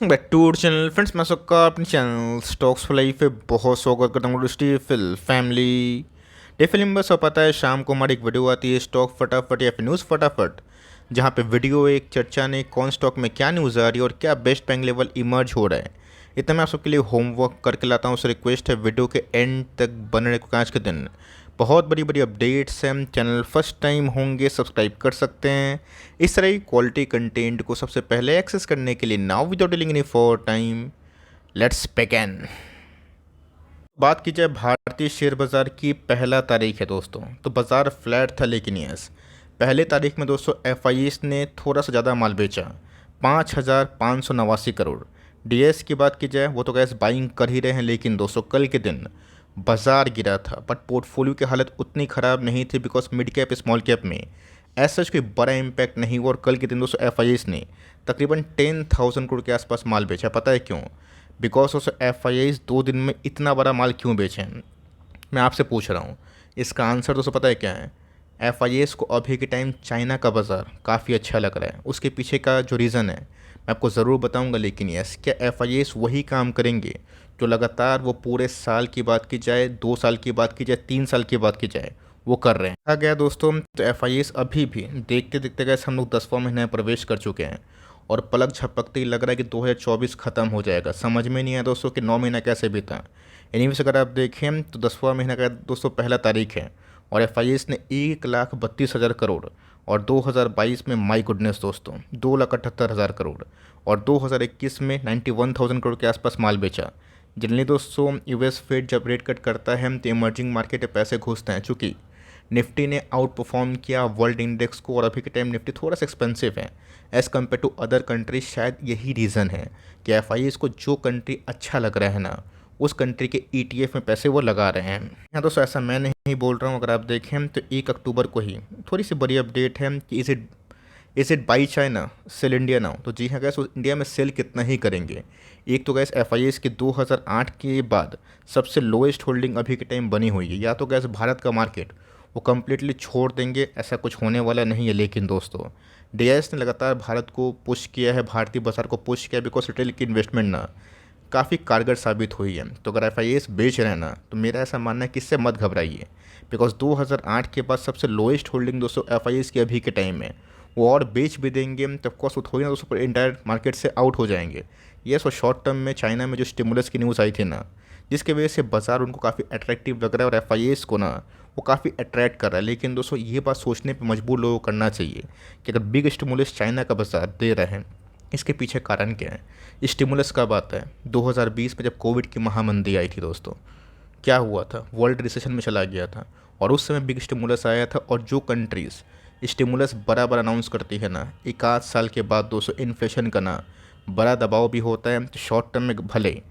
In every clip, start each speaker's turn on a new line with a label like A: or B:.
A: Back to channel friends, मैं सबका अपने चैनल स्टॉक्स फॉर लाइफ पे बहुत स्वागत करता हूँ। स्टीफिल फैमिली डे फिल्म बस सब पता है, शाम को हमारी एक वीडियो आती है स्टॉक फटाफट या फिर न्यूज़ फटाफट, जहाँ पे वीडियो एक चर्चा ने कौन स्टॉक में क्या न्यूज़ आ रही है और क्या बेस्ट बैंक लेवल इमर्ज हो रहा है। इतना मैं आप सबके लिए होमवर्क करके लाता हूँ। उस रिक्वेस्ट है वीडियो के एंड तक बने रहे, क्योंकि आज के दिन बहुत बड़ी बड़ी अपडेट्स हैं। चैनल फर्स्ट टाइम होंगे सब्सक्राइब कर सकते हैं। इस तरह की क्वालिटी कंटेंट को सबसे पहले एक्सेस करने के लिए now without dealing any for time let's begin. बात की जाए भारतीय शेयर बाज़ार की, पहला तारीख है दोस्तों, तो बाज़ार फ्लैट था, लेकिन यस पहले तारीख में दोस्तों एफ ने थोड़ा सा ज़्यादा माल बेचा, 5,589 करोड़। डीएस की बात की जाए वो तो गैस बाइंग कर ही रहे हैं, लेकिन दोस्तों कल के दिन बाज़ार गिरा था, बट पोर्टफोलियो की हालत उतनी ख़राब नहीं थी, because mid cap small cap में ऐसा कोई बड़ा इम्पैक्ट नहीं हुआ। और कल के दिन दोस्तों एफ ने तकरीबन 10,000 करोड़ के आसपास माल बेचा। पता है क्यों? बिकॉज ऑफ एफ 2 दिन में इतना बड़ा माल क्यों बेचे हैं, मैं आपसे पूछ रहा हूँ। इसका आंसर दोस्तों पता है क्या है? एफ को अभी के टाइम चाइना का बाज़ार काफ़ी अच्छा लग रहा है। उसके पीछे का जो रीज़न है मैं आपको ज़रूर बताऊंगा, लेकिन यस क्या एफ वही काम करेंगे जो लगातार वो पूरे साल की बात की जाए, 2 साल की बात की जाए, 3 साल की बात की जाए, वो कर रहे हैं। कहा गया दोस्तों, तो एफ अभी भी देखते देखते गए हम लोग 10वां महीने में प्रवेश कर चुके हैं, और पलक झपकते ही लग रहा है कि 2024 ख़त्म हो जाएगा। समझ में नहीं आया दोस्तों कि 9 महीना कैसे बीता। एनीवेज अगर आप देखें तो 10वां महीना का दोस्तों पहला तारीख है, और एफ ने 1,32,000 करोड़, और 2022 में माई गुडनेस दोस्तों 2,78,000 करोड़, और 2021 में 91,000 करोड़ के आसपास माल बेचा। जनरली दोस्तों यूएस फेड जब रेट कट करता है तो इमर्जिंग मार्केट में पैसे घुसते हैं। चूँकि निफ्टी ने आउट परफॉर्म किया वर्ल्ड इंडेक्स को, और अभी के टाइम निफ्टी थोड़ा सा एक्सपेंसिव है as compare to other countries. शायद यही रीज़न है कि एफ को जो कंट्री अच्छा लग रहा है ना, उस कंट्री के ETF में पैसे वो लगा रहे हैं। यहाँ दोस्तों ऐसा मैं नहीं बोल रहा हूँ। अगर आप देखें तो 1 अक्टूबर को ही थोड़ी सी बड़ी अपडेट है कि is it bye China sell India now. तो जी हाँ गैस, इंडिया में सेल कितना ही करेंगे। एक तो गैस एफ की 2008 के बाद सबसे लोएस्ट होल्डिंग अभी के टाइम बनी हुई है। या तो गैस भारत का मार्केट वो कम्प्लीटली छोड़ देंगे, ऐसा कुछ होने वाला नहीं है। लेकिन दोस्तों डीआईएस ने लगातार भारत को पुश किया है, भारतीय बाजार को पुश किया है, बिकॉज रिटेल की इन्वेस्टमेंट ना काफ़ी कारगर साबित हुई है। तो अगर एफ बेच रहे हैं ना, तो मेरा ऐसा मानना है कि इससे मत घबराइए, बिकॉज 2008 के बाद सबसे लोएस्ट होल्डिंग दोस्तों एफ की अभी के टाइम में। वो और बेच भी देंगे तो ऑफकोर्स वो थोड़ी ना दोस्तों इंटायर मार्केट से आउट हो जाएंगे। ये सो शॉर्ट टर्म में चाइना में जो स्टिमुलस की न्यूज़ आई थी ना, जिसकी वजह से बाज़ार उनको काफ़ी अट्रैक्टिव लग रहा है, और एफ को ना वो काफ़ी अट्रैक्ट कर रहा है। लेकिन दोस्तों ये बात सोचने पे मजबूर लोगों को करना चाहिए कि अगर बिग स्टिमुलस चाइना का बाज़ार दे रहे हैं, इसके पीछे कारण क्या है। स्टिमुलस का बात है 2020 में जब कोविड की महामंदी आई थी दोस्तों, क्या हुआ था? वर्ल्ड रिसेशन में चला गया था, और उस समय बिग स्टिमुलस आया था। और जो कंट्रीज़ स्टिमुलस बराबर अनाउंस करती है ना, 1 आध साल के बाद दोस्तों इन्फ्लेशन का ना बड़ा दबाव भी होता है। तो शॉर्ट टर्म में भले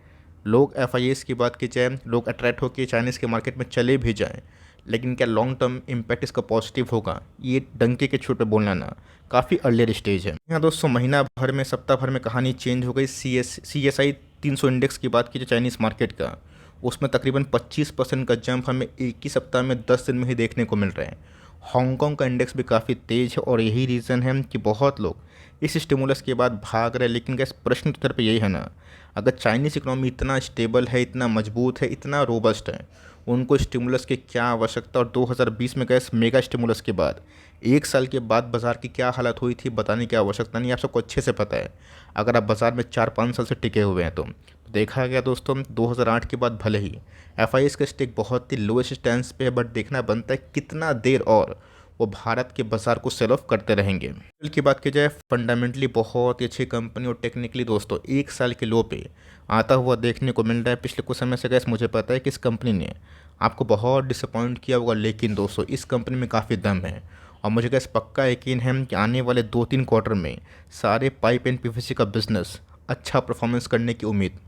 A: लोग एफ की बात की जाए, लोग अट्रैक्ट होकर चाइनीज़ के मार्केट में चले भी जाएँ, लेकिन क्या लॉन्ग टर्म इम्पैक्ट इसका पॉजिटिव होगा, ये डंके के छोर पे बोलना ना काफ़ी अर्लियर स्टेज है। यहाँ दोस्तों महीना भर में, सप्ताह भर में कहानी चेंज हो गई। CSI 300 इंडेक्स की बात की जाए चाइनीज़ मार्केट का, उसमें तकरीबन 25% का जंप हमें एक ही सप्ताह में 10 दिन में ही देखने को मिल रहे हैं। हांगकांग का इंडेक्स भी काफ़ी तेज़ है, और यही रीज़न है कि बहुत लोग इस स्टिमुलस के बाद भाग रहे हैं। लेकिन गैस प्रश्न उत्तर पे यही है ना, अगर चाइनीज़ इकोनॉमी इतना स्टेबल है, इतना मजबूत है, इतना रोबस्ट है, उनको स्टिमुलस की क्या आवश्यकता। और 2020 में गैस मेगा स्टिमुलस के बाद 1 साल के बाद बाज़ार की क्या हालत हुई थी बताने की आवश्यकता नहीं, आप सबको अच्छे से पता है। अगर आप बाज़ार में 4-5 साल से टिके हुए हैं तो देखा गया दोस्तों 2008 के बाद भले ही एफ का स्टेक बहुत ही लोएस्ट स्टैंस पे है, बट देखना बनता है कितना देर और वो भारत के बाज़ार को सेल ऑफ करते रहेंगे। कल की बात की जाए, फंडामेंटली बहुत ही अच्छी कंपनी, और टेक्निकली दोस्तों 1 साल के लो पे आता हुआ देखने को मिल रहा है। पिछले कुछ समय से गैस मुझे पता है कि इस कंपनी ने आपको बहुत डिसअपॉइंट किया होगा, लेकिन दोस्तों इस कंपनी में काफ़ी दम है। और मुझे गैस पक्का यकीन है कि आने वाले 2-3 क्वार्टर में सारे पाइप एंड पीवीसी का बिजनेस अच्छा परफॉर्मेंस करने की उम्मीद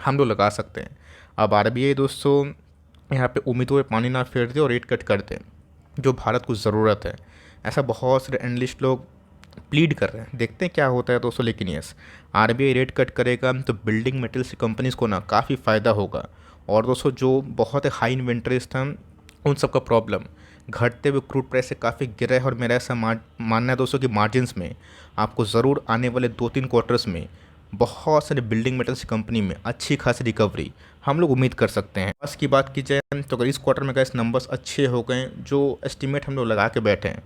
A: हम लोग लगा सकते हैं। अब आरबीआई दोस्तों यहाँ पे उम्मीदों पे पानी ना फेर दे और रेट कट कर दे, जो भारत को ज़रूरत है। ऐसा बहुत सारे एनालिस्ट लोग प्लीड कर रहे हैं, देखते हैं क्या होता है दोस्तों। लेकिन यस आरबीआई रेट कट करेगा तो बिल्डिंग मटेरियल्स की कंपनीज़ को ना काफ़ी फ़ायदा होगा। और दोस्तों जो बहुत हाई इन्वेंट्रीज था, उन सब का प्रॉब्लम घटते हुए क्रूड प्राइस से काफ़ी गिरा है। और मेरा ऐसा मानना है दोस्तों कि मार्जिन्स में आपको ज़रूर आने वाले 2-3 क्वार्टर्स में बहुत सारे बिल्डिंग मेटल्स कंपनी में अच्छी खासी रिकवरी हम लोग उम्मीद कर सकते हैं। बस की बात की जाए तो अगर इस क्वार्टर में गैस नंबर्स अच्छे हो गए जो एस्टिमेट हम लोग लगा के बैठे हैं,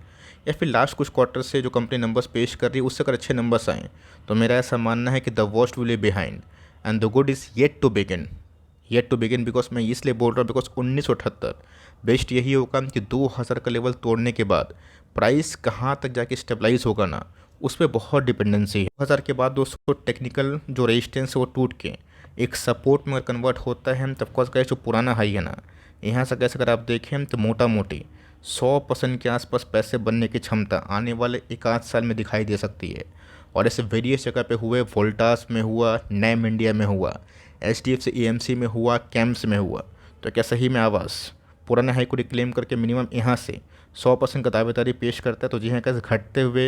A: या फिर लास्ट कुछ क्वार्टर से जो कंपनी नंबर्स पेश कर रही है उससे अगर अच्छे नंबर्स आएँ, तो मेरा ऐसा मानना है कि the worst will be behind and the good is yet to begin. Because मैं इसलिए बोल रहा हूँ बिकॉज 1978 बेस्ट यही होगा कि 2000 का लेवल तोड़ने के बाद प्राइस कहाँ तक जाके स्टेबलाइज होगा ना, उस पर बहुत डिपेंडेंसी है। 2000 के बाद दोस्तों टेक्निकल जो रेजिस्टेंस है वो टूट के एक सपोर्ट में कन्वर्ट होता है, तब कोर्स का जो पुराना हाई है ना, यहाँ से कैसे अगर आप देखें तो मोटा मोटी 100% के आसपास पैसे बनने की क्षमता आने वाले एक आध साल में दिखाई दे सकती है। और ऐसे वेरियस जगह पे हुए, वोल्टास में हुआ, नैम इंडिया में हुआ, HDFC AMC में हुआ, कैम्प्स में हुआ। तो क्या सही में आवाज़ पुराने हाई को रिक्लेम करके मिनिमम यहाँ से 100% का दावेदारी पेश करता है? तो जी हाँ, कैसे घटते हुए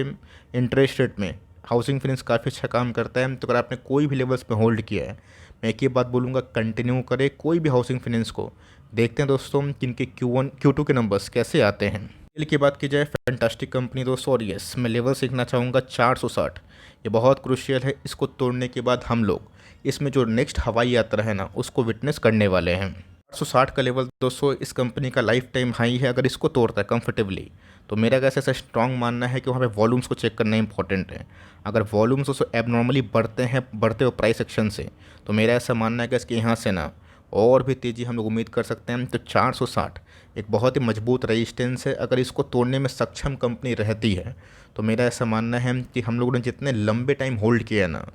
A: इंटरेस्ट रेट में हाउसिंग फाइनेंस काफ़ी अच्छा काम करता है। तो अगर आपने कोई भी लेवल्स पे होल्ड किया है, मैं एक ही बात बोलूँगा, कंटिन्यू करें कोई भी हाउसिंग फाइनेंस को। देखते हैं दोस्तों कि इनके Q1 Q2 के नंबर्स कैसे आते हैं। डेल की बात की जाए, फैंटास्टिक कंपनी दोस्तों, और यस मैं लेवल सीखना चाहूँगा 460। ये बहुत क्रुशियल है, इसको तोड़ने के बाद हम लोग इसमें जो नेक्स्ट हवाई यात्रा है ना उसको विटनेस करने वाले हैं। 460 का लेवल दोस्तों इस कंपनी का लाइफ टाइम हाई है। अगर इसको तोड़ता है कंफर्टेबली, तो मेरा कैसे ऐसा स्ट्रॉन्ग मानना है कि वहाँ पे वॉल्यूम्स को चेक करना इंपॉर्टेंट है। अगर वॉल्यूम्स दोस्तों एबनॉर्मली बढ़ते हैं बढ़ते हुए प्राइस एक्शन से, तो मेरा ऐसा मानना है कि इसके यहाँ से ना और भी तेज़ी हम लोग उम्मीद कर सकते हैं। तो 460 एक बहुत ही मजबूत रेजिस्टेंस है। अगर इसको तोड़ने में सक्षम कंपनी रहती है, तो मेरा ऐसा मानना है कि हम लोगों ने जितने लंबे टाइम होल्ड किया है ना,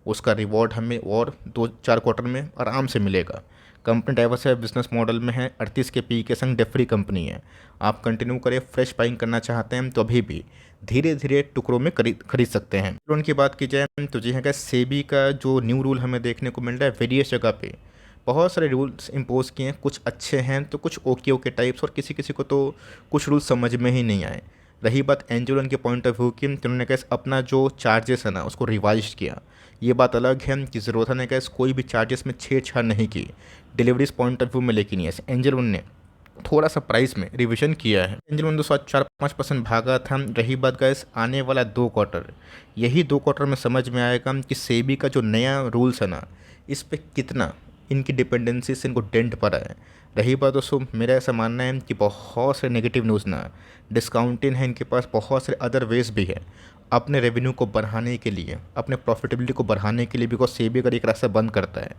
A: उसका रिवॉर्ड हमें और 2-4 क्वार्टर में आराम से मिलेगा। कंपनी डाइवर्सिफाइड बिजनेस मॉडल में है, 38 के पी के संग डेट फ्री कंपनी है। आप कंटिन्यू करें, फ्रेश बाइंग करना चाहते हैं तो अभी भी धीरे धीरे टुकड़ों में खरीद सकते हैं। लोन की बात की जाए तो जी हाँ, सेबी का जो न्यू रूल हमें देखने को मिल रहा है, वेरियस जगह पे बहुत सारे रूल्स इम्पोज किए हैं। कुछ अच्छे हैं तो कुछ ओके टाइप्स, और किसी किसी को तो कुछ रूल्स समझ में ही नहीं आए। रही बात एंजुलन के पॉइंट ऑफ व्यू की, तो उन्होंने कैसे अपना जो चार्जेस है ना उसको रिवाइज किया। ये बात अलग है कि ज़रूरत ने कैसे कोई भी चार्जेस में छेड़छाड़ नहीं की डिलीवरीज पॉइंट ऑफ व्यू में, लेकिन ये एंजुलन ने थोड़ा सा प्राइस में रिवीजन किया है। एंजुलन 2.4-5% भागा था। रही बात गैस आने वाला 2 क्वार्टर, यही 2 क्वार्टर में समझ में आएगा कि सेबी का जो नया रूल्स है ना, इस पर कितना इनकी डिपेंडेंसी से इनको डेंट पड़ा है। रही बात दोस्तों, मेरा ऐसा मानना है कि बहुत से नेगेटिव न्यूज़ ना डिस्काउंटिंग है, इनके पास बहुत सारे अदर वेज भी है अपने रेवेन्यू को बढ़ाने के लिए, अपने प्रॉफिटेबिलिटी को बढ़ाने के लिए। बिकॉज सेबी अगर एक रास्ता बंद करता है,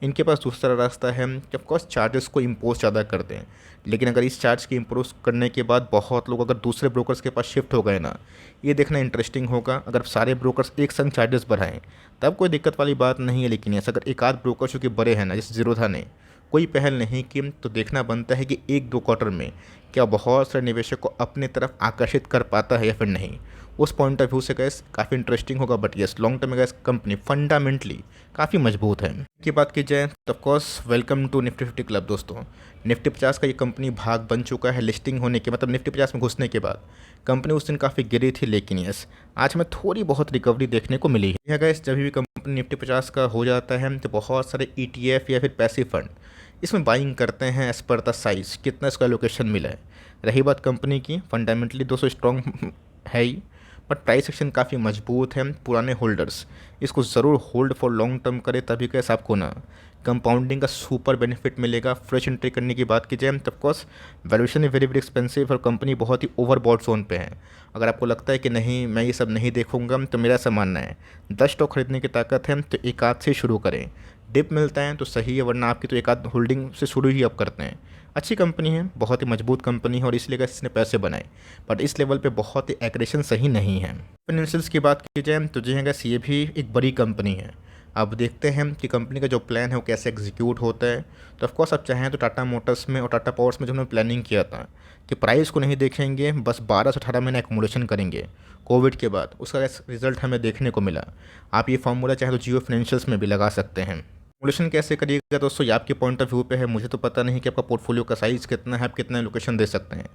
A: इनके पास दूसरा रास्ता है कि ऑफकोर्स चार्जेस को इम्पोज ज़्यादा कर दें। लेकिन अगर इस चार्ज की इम्पोज करने के बाद बहुत लोग अगर दूसरे ब्रोकर्स के पास शिफ्ट हो गए ना, ये देखना इंटरेस्टिंग होगा। अगर सारे ब्रोकर्स एक संग चार्जेस बढ़ाएं तब कोई दिक्कत वाली बात नहीं है। लेकिन ऐसा अगर एक आध ब्रोकर जो कि बड़े हैं ना, जैसे ज़ीरोधा ने कोई पहल नहीं की, तो देखना बनता है कि 1-2 क्वार्टर में क्या बहुत सारे निवेशक को अपनी तरफ आकर्षित कर पाता है या फिर नहीं। उस पॉइंट ऑफ व्यू से गैस काफ़ी इंटरेस्टिंग होगा। बट यस, लॉन्ग टर्म में गैस कंपनी फंडामेंटली काफ़ी मजबूत है। की बात की जाए तो of course welcome to Nifty 50 club दोस्तों। निफ्टी 50 का ये कंपनी भाग बन चुका है लिस्टिंग होने के, मतलब निफ्टी 50 में घुसने के बाद कंपनी उस दिन काफ़ी गिरी थी। लेकिन यस, आज हमें थोड़ी बहुत रिकवरी देखने को मिली है। गैस जब भी कंपनी निफ्टी 50 का हो जाता है तो बहुत सारे ETF या फिर पैसिव फंड इसमें बाइंग करते हैं एज पर द साइज़, कितना इसका लोकेशन मिला है। रही बात कंपनी की, फंडामेंटली दोस्तों स्ट्रॉन्ग है ही, बट प्राइस एक्शन काफ़ी मजबूत है। पुराने होल्डर्स इसको ज़रूर होल्ड फॉर लॉन्ग टर्म करें, तभी कैसे आपको ना कंपाउंडिंग का सुपर बेनिफिट मिलेगा। फ्रेश एंट्री करने की बात की जाए तो of course valuation very very expensive और कंपनी बहुत ही ओवरबॉट जोन पे है। अगर आपको लगता है कि नहीं मैं ये सब नहीं देखूंगा, तो मेरा ऐसा मानना है 10 स्टॉक खरीदने की ताकत है तो एक आध से शुरू करें। डिप मिलता है तो सही है, वरना आपकी तो एक आध होल्डिंग से शुरू ही आप करते हैं। अच्छी कंपनी है, बहुत ही मजबूत कंपनी है, और इसलिए कैसे इसने पैसे बनाए, बट इस लेवल पे बहुत ही एग्रेशन सही नहीं है। फाइनेंशियल्स की बात की जाए तो जी हाँ गैस, ये भी एक बड़ी कंपनी है। अब देखते हैं कि कंपनी का जो प्लान है वो कैसे एग्जीक्यूट होता है। तो ऑफकोर्स आप चाहें तो टाटा मोटर्स में और टाटा पावर्स में जो हमने प्लानिंग किया था कि प्राइस को नहीं देखेंगे, बस 12 से 18 महीना एकोमोडेशन करेंगे कोविड के बाद, उसका रिजल्ट हमें देखने को मिला। आप ये फार्मूला चाहे तो जियो फाइनेंशियल्स में भी लगा सकते हैं। एमुलेशन कैसे करिएगा दोस्तों, ये आपके पॉइंट ऑफ व्यू पे है। मुझे तो पता नहीं कि आपका पोर्टफोलियो का साइज़ कितना है, आप कितना लोकेशन दे सकते हैं।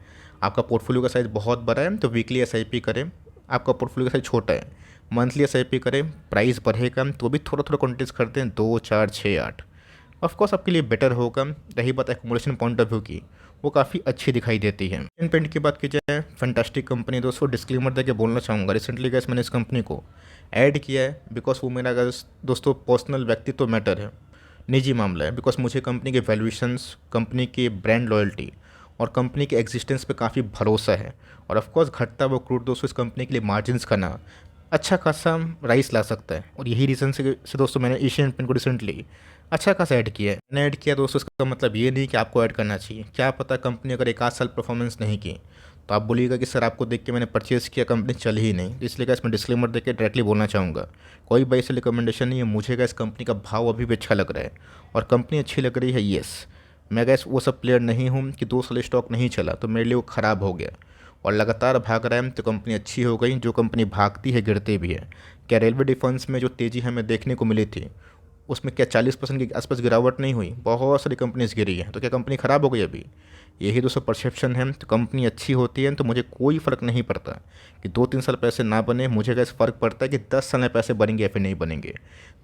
A: आपका पोर्टफोलियो का साइज़ बहुत बड़ा है तो वीकली SIP करें। आपका पोर्टफोलियो का साइज़ छोटा है, मंथली SIP करें। प्राइस बढ़ेगा तो भी थोड़ा थोड़ा क्वांटिटीज करते हैं, 2, 4, 6, 8। ऑफ कोर्स आपके लिए बेटर होगा। रही बात एकोमोडेशन पॉइंट ऑफ व्यू की, वो काफ़ी अच्छी दिखाई देती है। एशियन पेंट की बात की जाए, फैंटास्टिक कंपनी। दोस्तों डिस्क्लेमर देके बोलना चाहूँगा, रिसेंटली गैस मैंने इस कंपनी को ऐड किया है बिकॉज वो मेरा गैस दोस्तों पर्सनल व्यक्तित्व मैटर है, निजी मामला है। बिकॉज मुझे कंपनी के वैल्यूएशंस, कंपनी की ब्रांड लॉयल्टी और कंपनी के एग्जिस्टेंस पे काफ़ी भरोसा है। और ऑफ कोर्स घटता वो क्रूड दोस्तों इस कंपनी के लिए मार्जिन्स का ना अच्छा खासा राइस ला सकता है। और यही रीज़न से दोस्तों मैंने एशियन पेंट को रिसेंटली अच्छा खासा ऐड किया है। मैंने ऐड किया दोस्तों, इसका मतलब ये नहीं कि आपको ऐड करना चाहिए। क्या पता कंपनी अगर एक आध साल परफॉर्मेंस नहीं की तो आप बोलिएगा कि सर आपको देख के मैंने परचेज़ किया, कंपनी चल ही नहीं। तो इसलिए इसमें डिस्क्लेमर देके डायरेक्टली बोलना चाहूँगा, कोई बाई से रिकमेंडेशन नहीं है। मुझे इस कंपनी का भाव अभी भी अच्छा लग रहा है और कंपनी अच्छी लग रही है। येस, मैं गैस वो सब प्लेयर नहीं हूँ कि 2 साल स्टॉक नहीं चला तो मेरे लिए वो ख़राब हो गया और लगातार भाग रहा है तो कंपनी अच्छी हो गई। जो कंपनी भागती है गिरती भी है। क्या रेलवे डिफेंस में जो तेज़ी हमें देखने को मिली थी उसमें क्या 40% के आसपास गिरावट नहीं हुई? बहुत सारी कंपनीज गिरी हैं, तो क्या कंपनी ख़राब हो गई अभी? यही दोस्तों परसेप्शन है। तो कंपनी अच्छी होती है तो मुझे कोई फ़र्क नहीं पड़ता कि 2-3 साल पैसे ना बने। मुझे कैसे फ़र्क पड़ता है कि 10 साल में पैसे बनेंगे या फिर नहीं बनेंगे।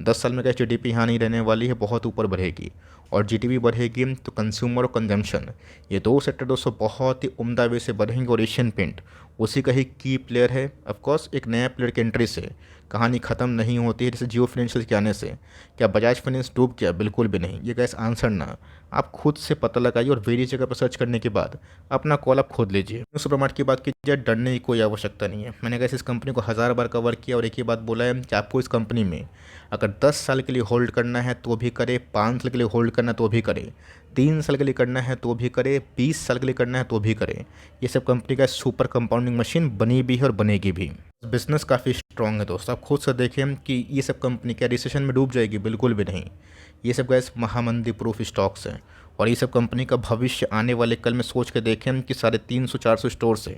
A: 10 साल में कैसे जीडीपी यहाँ नहीं रहने वाली है, बहुत ऊपर बढ़ेगी। और जीडीपी बढ़ेगी तो कंज्यूमर और कंजम्पशन, ये दो सेक्टर दोस्तों बहुत ही उम्दा वे से बढ़ेंगे। और एशियन पेंट उसी का ही की प्लेयर है। ऑफकोर्स एक नया प्लेयर की एंट्री से कहानी ख़त्म नहीं होती है। जैसे जियो फाइनेंशियल के आने से क्या बजाज फाइनेंस डूब गया? बिल्कुल भी नहीं। ये गैस आंसर ना आप खुद से पता लगाइए और वेरियस जगह पर सर्च करने के बाद अपना कॉल आप खोद लीजिए। सुपरमार्ट की बात कीजिए, डरने की कोई आवश्यकता नहीं है। मैंने कैसे इस कंपनी को 1000 बार कवर किया और एक ही बात बोला है कि आपको इस कंपनी में अगर 10 साल के लिए होल्ड करना है तो भी करे, 5 साल के लिए होल्ड करना है तो भी करे, 3 साल के लिए करना है तो भी करे, 20 साल के लिए करना है तो भी करे। ये सब कंपनी का सुपर कंपाउंडिंग मशीन बनी भी है और बनेगी भी। बिजनेस काफ़ी स्ट्रॉन्ग है दोस्तों। आप खुद से देखें कि ये सब कंपनी क्या रिसेशन में डूब जाएगी? बिल्कुल भी नहीं। ये सब गैस महामंदी प्रूफ स्टॉक्स हैं और ये सब कंपनी का भविष्य आने वाले कल में सोच के देखें कि 350-400 स्टोर से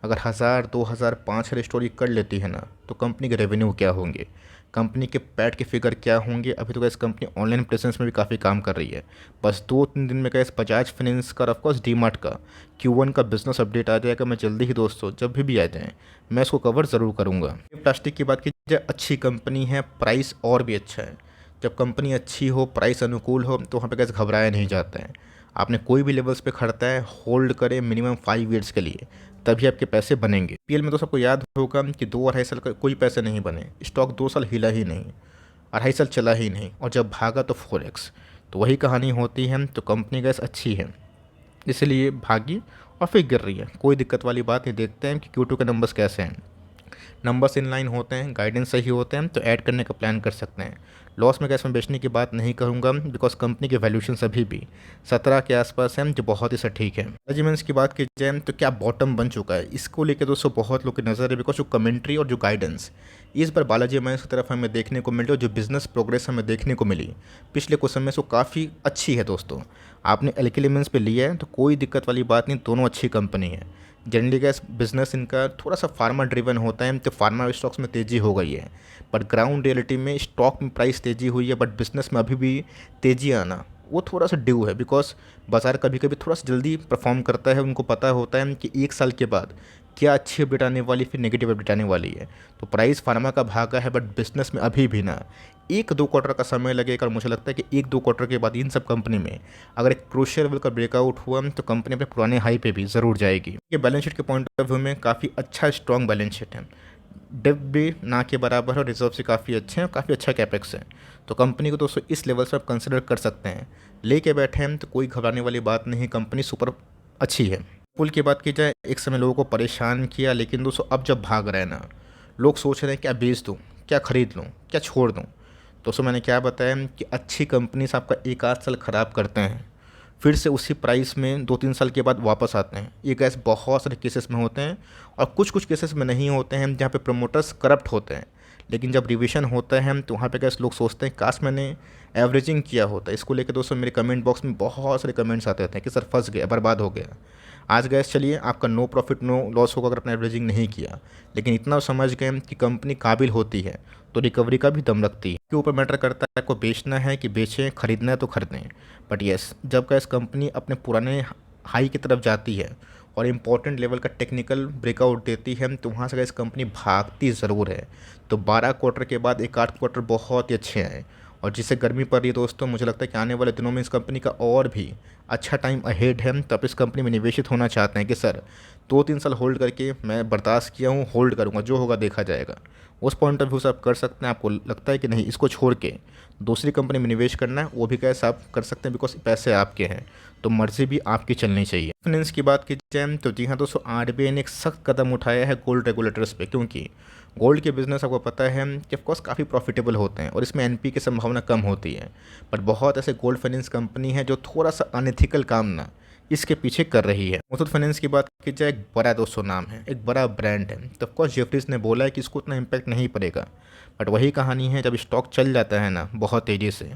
A: अगर 1000, 2000, 5000 स्टोर ये कर लेती है ना तो कंपनी के रेवेन्यू क्या होंगे, कंपनी के पैट के फिगर क्या होंगे। अभी तो गैस कंपनी ऑनलाइन प्रेजेंस में भी काफ़ी काम कर रही है। बस 2-3 दिन में गैस बजाज फाइनेंस का और ऑफकोर्स डीमार्ट का Q1 का बिजनेस अपडेट आ जाएगा। मैं जल्दी ही दोस्तों जब भी आ जाए मैं इसको कवर ज़रूर करूँगा। प्लास्टिक की बात की जाए, अच्छी कंपनी है, प्राइस और भी अच्छा है। जब कंपनी अच्छी हो, प्राइस अनुकूल हो तो वहाँ पे गैस घबराया नहीं जाता है। आपने कोई भी लेवल्स पे खड़ता है, होल्ड करें मिनिमम 5 ईयर्स के लिए, तभी आपके पैसे बनेंगे। पीएल में तो सबको याद होगा कि 2-2.5 साल का कोई पैसे नहीं बने। स्टॉक 2 साल हिला ही नहीं, 2.5 साल चला ही नहीं और जब भागा तो 4x। तो वही कहानी होती है। तो कंपनी गैस अच्छी है इसलिए भागी और फिर गिर रही है, कोई दिक्कत वाली बात नहीं। देखते हैं कि Q2 के नंबर्स कैसे हैं। नंबर्स इन लाइन होते हैं, गाइडेंस सही होते हैं तो ऐड करने का प्लान कर सकते हैं। लॉस में कैसे में बेचने की बात नहीं करूंगा बिकॉज कंपनी के वैल्यूशन अभी भी 17 के आसपास हैं, जो बहुत ही सटीक है। मैनेजमेंट्स की बात की जाए तो क्या बॉटम बन चुका है, इसको लेकर दोस्तों बहुत लोग की नज़र है। बिकॉज जो कमेंट्री और जो गाइडेंस इस बार बालाजी माइंस की तरफ हमें देखने को मिल रही है, जो बिजनेस प्रोग्रेस हमें देखने को मिली पिछले कुछ समय से काफ़ी अच्छी है दोस्तों। आपने एल्केलीमेंट्स पे लिया है तो कोई दिक्कत वाली बात नहीं, दोनों अच्छी कंपनी है। जनरली गैस बिजनेस इनका थोड़ा सा फार्मा ड्रिवन होता है तो फार्मा स्टॉक्स में तेज़ी हो गई है। बट ग्राउंड रियलिटी में स्टॉक में प्राइस तेज़ी हुई है, बट बिजनेस में अभी भी तेज़ी आना वो थोड़ा सा ड्यू है। बिकॉज बाजार कभी कभी थोड़ा सा जल्दी परफॉर्म करता है। उनको पता होता है कि 1 साल के बाद क्या अच्छी अपडेट आने वाली, फिर नेगेटिव अपडेट आने वाली है। तो प्राइस फार्मा का भागा है, बट बिजनेस में अभी भी ना 1-2 क्वार्टर का समय लगेगा। और मुझे लगता है कि 1-2 क्वार्टर के बाद इन सब कंपनी में अगर एक क्रूशियल लेवल का ब्रेकआउट हुआ तो कंपनी अपने पुराने हाई पे भी ज़रूर जाएगी। ये बैलेंस शीट के पॉइंट ऑफ व्यू में काफ़ी अच्छा स्ट्रॉन्ग बैलेंस शीट है। डेब्ट भी ना के बराबर है और रिजर्व से काफ़ी अच्छे हैं और काफ़ी अच्छा कैपेक्स है। तो कंपनी को दोस्तों इस लेवल से आप कंसिडर कर सकते हैं। लेके बैठे हैं तो कोई घबराने वाली बात नहीं, कंपनी सुपर अच्छी है। पुल की बात की जाए, एक समय लोगों को परेशान किया, लेकिन दोस्तों अब जब भाग रहे हैं ना, लोग सोच रहे हैं क्या बेच दूँ, क्या ख़रीद लूँ, क्या छोड़ दूँ। दोस्तों मैंने क्या बताया कि अच्छी कंपनी से आपका 1-8 साल ख़राब करते हैं, फिर से उसी प्राइस में 2-3 साल के बाद वापस आते हैं। ये गैस बहुत सारे केसेस में होते हैं और कुछ कुछ केसेस में नहीं होते हैं, जहाँ पे प्रमोटर्स करप्ट होते हैं। लेकिन जब रिविजन होता है तो वहाँ पे गैस लोग सोचते हैं काश मैंने एवरेजिंग किया होता। इसको लेकर दोस्तों मेरे कमेंट बॉक्स में बहुत सारे कमेंट्स आते थे कि सर फंस गया, बर्बाद हो गया। आज गैस चलिए आपका नो प्रॉफिट नो लॉस होगा अगर आपने एवरेजिंग नहीं किया, लेकिन इतना समझ गए कि कंपनी काबिल होती है तो रिकवरी का भी दम रखती है। के ऊपर मैटर करता है आपको बेचना है कि बेचें, खरीदना है तो खरीदें। बट येस, जब गैस कंपनी अपने पुराने हाई की तरफ जाती है और इम्पॉर्टेंट लेवल का टेक्निकल ब्रेकआउट देती है तो वहाँ से गैस कंपनी भागती ज़रूर है। तो 12 क्वार्टर के बाद 1-8 क्वार्टर बहुत ही अच्छे हैं और जिससे गर्मी पड़ रही है दोस्तों, मुझे लगता है कि आने वाले दिनों में इस कंपनी का और भी अच्छा टाइम अहेड है। तो आप इस कंपनी में निवेशित होना चाहते हैं कि सर 2-3 साल होल्ड करके मैं बर्दाश्त किया हूँ, होल्ड करूँगा, जो होगा देखा जाएगा, उस पॉइंट ऑफ व्यू से आप कर सकते हैं। आपको लगता है कि नहीं, इसको छोड़ के दूसरी कंपनी में निवेश करना है, वो भी कैसे आप कर सकते हैं, बिकॉज पैसे आपके हैं, तो मर्जी भी आपकी चलनी चाहिए। फाइनेंस की बात की जाए तो जी हाँ दोस्तों, आरबीआई ने एक सख्त कदम उठाया है गोल्ड रेगुलेटर्स पे, क्योंकि गोल्ड के बिज़नेस आपको पता है कि ऑफकोर्स काफ़ी प्रॉफिटेबल होते हैं और इसमें एनपी की संभावना कम होती है। बट बहुत ऐसे गोल्ड फाइनेंस कंपनी है जो थोड़ा सा अनएथिकल काम ना इसके पीछे कर रही है। मुथूट फाइनेंस की बात की जाए, एक बड़ा दोस्तों नाम है, एक बड़ा ब्रांड है, तो ऑफकोर्स जेफरीज ने बोला है कि इसको उतना इम्पैक्ट नहीं पड़ेगा। बट वही कहानी है, जब स्टॉक चल जाता है ना बहुत तेज़ी से,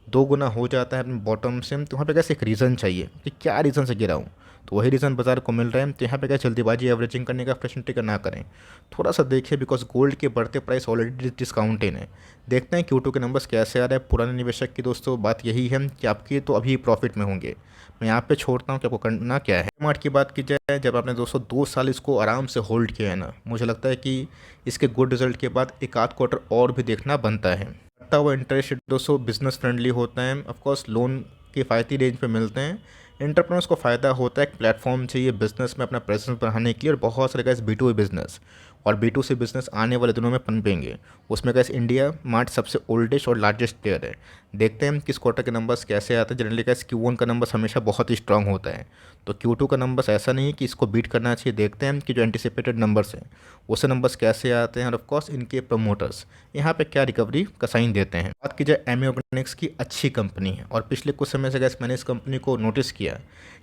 A: 2 गुना हो जाता है अपने बॉटम से, तो वहाँ पे कैसे एक रीज़न चाहिए कि क्या रीज़न से गिरा हूँ, तो वही रीज़न बाजार को मिल रहा है। तो यहाँ पे क्या जल्दीबाजी एवरेजिंग करने का फ्रेशनिटी का ना करें, थोड़ा सा देखिए, बिकॉज गोल्ड के बढ़ते प्राइस ऑलरेडी डिस्काउंटेड है। देखते हैं Q2 के नंबर्स कैसे आ रहे हैं। पुराने निवेशक की दोस्तों बात यही है कि आपके तो अभी प्रॉफिट में होंगे। मैं यहाँ पे छोड़ता हूँ कि आपको करना क्या है। मार्ट की बात की जाए, जब आपने दोस्तों 2 साल इसको आराम से होल्ड किया है ना, मुझे लगता है कि इसके गुड रिजल्ट के बाद एक आध क्वार्टर और भी देखना बनता है। बढ़ता हुआ इंटरेस्ट रेट दोस्तों बिजनेस फ्रेंडली होता है, ऑफकोर्स लोन किफ़ायती रेंज पे मिलते हैं। एंटरप्रेन्योर्स को फ़ायदा होता है, एक प्लेटफॉर्म चाहिए बिजनेस में अपना प्रेजेंस बढ़ाने के लिए, और बहुत सारे गैस B2B बिजनेस और B2C बिजनेस आने वाले दिनों में पनपेंगे। उसमें गैस इंडिया मार्ट सबसे ओल्डेस्ट और लार्जेस्ट प्लेयर है। देखते हैं किस क्वार्टर के नंबर्स कैसे आते हैं। जनरली गैस Q1 का नंबर्स हमेशा बहुत ही स्ट्रांग होता है, तो Q2 का नंबर्स ऐसा नहीं है कि इसको बीट करना चाहिए। देखते हैं कि जो एंटिसिपेटेड नंबर्स हैं उससे नंबर्स कैसे आते हैं, और ऑफकोर्स इनके प्रमोटर्स यहाँ पे क्या रिकवरी का साइन देते हैं। बात की जाए एमए ऑर्गेनिक्स की, अच्छी कंपनी है, और पिछले कुछ समय से गैस मैंने इस कंपनी को नोटिस किया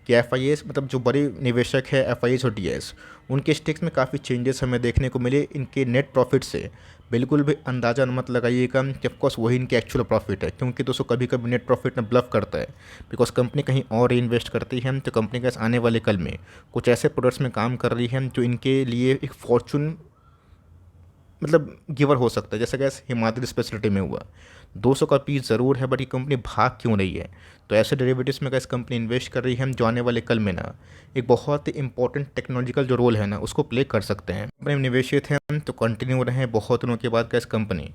A: कि FIAs मतलब जो बड़े निवेशक है FIAs और DIAs, उनके स्टेक्स में काफ़ी चेंजेस हमें देखने को मिले। इनके नेट प्रॉफिट से बिल्कुल भी अंदाज़ा मत लगाइएगा कि ऑफकोर्स वही इनके एक्चुअल प्रॉफिट है, क्योंकि दोस्तों कभी कभी नेट प्रॉफिट में ब्लफ करता है, बिकॉज कंपनी कहीं और इन्वेस्ट करती है। तो कंपनी के आने वाले कल में कुछ ऐसे प्रोडक्ट्स में काम कर रही है जो इनके लिए एक फॉर्चून मतलब गिवर हो सकता है, जैसे गैस हिमाद्री स्पेशलिटी में हुआ। 200 का पीस ज़रूर है, बट ये कंपनी भाग क्यों रही है, तो ऐसे डेरिवेटिव्स में गैस कंपनी इन्वेस्ट कर रही है जो आने वाले कल में ना एक बहुत ही इंपॉर्टेंट टेक्नोलॉजिकल जो रोल है ना उसको प्ले कर सकते हैं। कंपनी में निवेशित हैं तो कंटिन्यू रहे। बहुत दिनों के बाद गैस कंपनी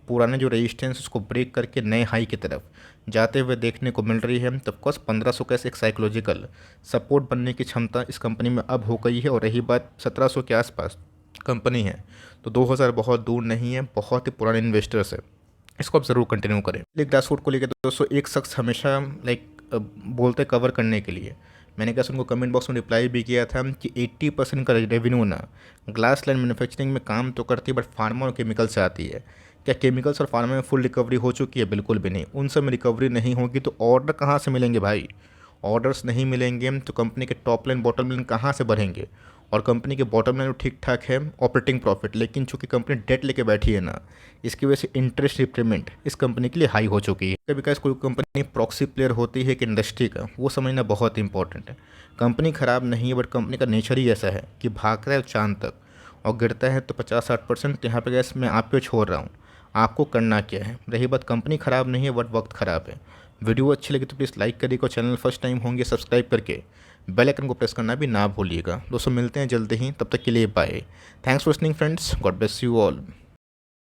A: पुराने जो रेजिस्टेंस उसको ब्रेक करके नए हाई की तरफ जाते हुए देखने को मिल रही है। तो ऑफकोर्स 1500 का एक साइकोलॉजिकल सपोर्ट बनने की क्षमता इस कंपनी में अब हो गई है। और रही बात 1700 के आसपास कंपनी है, तो 2000 बहुत दूर नहीं है, बहुत ही पुराने इन्वेस्टर्स है, इसको आप ज़रूर कंटिन्यू करें। एक ग्लासफुड को लेकर दोस्तों एक शख्स हमेशा बोलते कवर करने के लिए, मैंने कैसे उनको कमेंट बॉक्स में रिप्लाई भी किया था कि 80% का रेवेन्यू ना ग्लास लाइन मैन्युफैक्चरिंग में काम तो करती है, बट फार्मा और केमिकल से आती है। क्या केमिकल्स और फार्मा में फुल रिकवरी हो चुकी है? बिल्कुल भी नहीं। उन सब में रिकवरी नहीं होगी तो ऑर्डर कहाँ से मिलेंगे भाई? ऑर्डर्स नहीं मिलेंगे तो कंपनी के टॉप लाइन बॉटम लाइन कहाँ से बढ़ेंगे? और कंपनी के बॉटम लाइन ठीक ठाक है ऑपरेटिंग प्रॉफिट, लेकिन चूंकि कंपनी डेट लेके बैठी है ना, इसकी वजह से इंटरेस्ट रिपेमेंट इस कंपनी के लिए हाई हो चुकी है। कभी कोई कंपनी प्रॉक्सी प्लेयर होती है कि इंडस्ट्री का, वो समझना बहुत इंपॉर्टेंट है। कंपनी ख़राब नहीं है, बट कंपनी का नेचर ही ऐसा है कि भागता है चांद तक और गिरता है तो 50-60%। यहाँ पे गैस मैं आप पे छोड़ रहा हूँ, आपको करना क्या है। रही बात कंपनी ख़राब नहीं है, बट वक्त ख़राब है। वीडियो अच्छी लगी तो प्लीज़ लाइक करिएगा, चैनल फर्स्ट टाइम होंगे सब्सक्राइब करके बेल आइकन को प्रेस करना भी ना भूलिएगा। दोस्तों मिलते हैं जल्दी ही, तब तक के लिए bye. Thanks for listening friends, God bless you all.